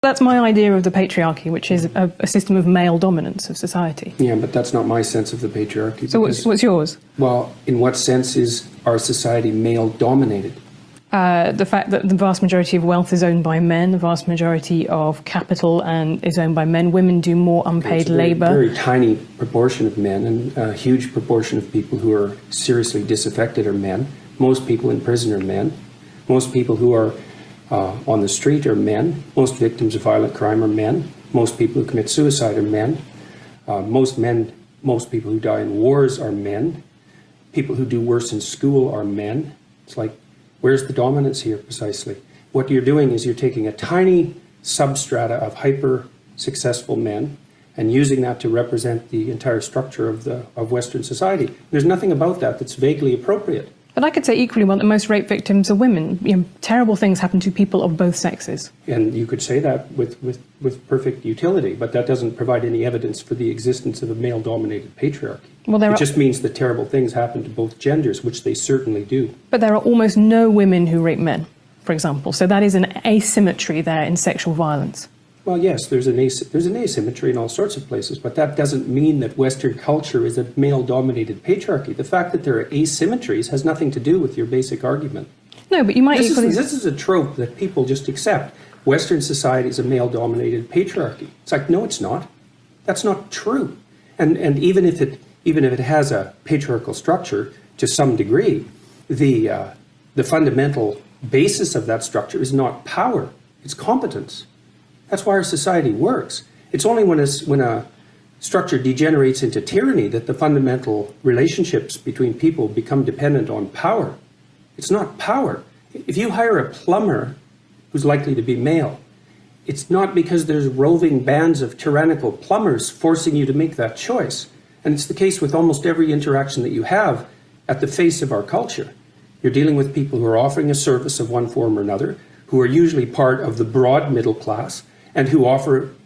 That's my idea of the patriarchy, which is a system of male dominance of society. Yeah, but that's not my sense of the patriarchy. So what's yours? Well, in what sense is our society male-dominated? The fact that the vast majority of wealth is owned by men, the vast majority of capital is owned by men. Women do more unpaid labour. A very tiny proportion of men, and a huge proportion of people who are seriously disaffected are men. Most people in prison are men. Most people who are on the street are men. Most victims of violent crime are men. Most people who commit suicide are men. Most people who die in wars are men. People who do worse in school are men. It's like, where's the dominance here precisely? What you're doing is you're taking a tiny substrata of hyper-successful men and using that to represent the entire structure of Western society. There's nothing about that that's vaguely appropriate. But I could say equally well that most rape victims are women. You know, terrible things happen to people of both sexes. And you could say that with perfect utility, but that doesn't provide any evidence for the existence of a male-dominated patriarchy. Well, it just means that terrible things happen to both genders, which they certainly do. But there are almost no women who rape men, for example. So that is an asymmetry there in sexual violence. Well, yes, there's an asymmetry in all sorts of places, but that doesn't mean that Western culture is a male-dominated patriarchy. The fact that there are asymmetries has nothing to do with your basic argument. No, but you might equally... This is a trope that people just accept. Western society is a male-dominated patriarchy. It's like, no, it's not. That's not true. And even if it has a patriarchal structure to some degree, the fundamental basis of that structure is not power, it's competence. That's why our society works. It's only when a structure degenerates into tyranny that the fundamental relationships between people become dependent on power. It's not power. If you hire a plumber who's likely to be male, it's not because there's roving bands of tyrannical plumbers forcing you to make that choice. And it's the case with almost every interaction that you have at the face of our culture. You're dealing with people who are offering a service of one form or another, who are usually part of the broad middle class, and who offer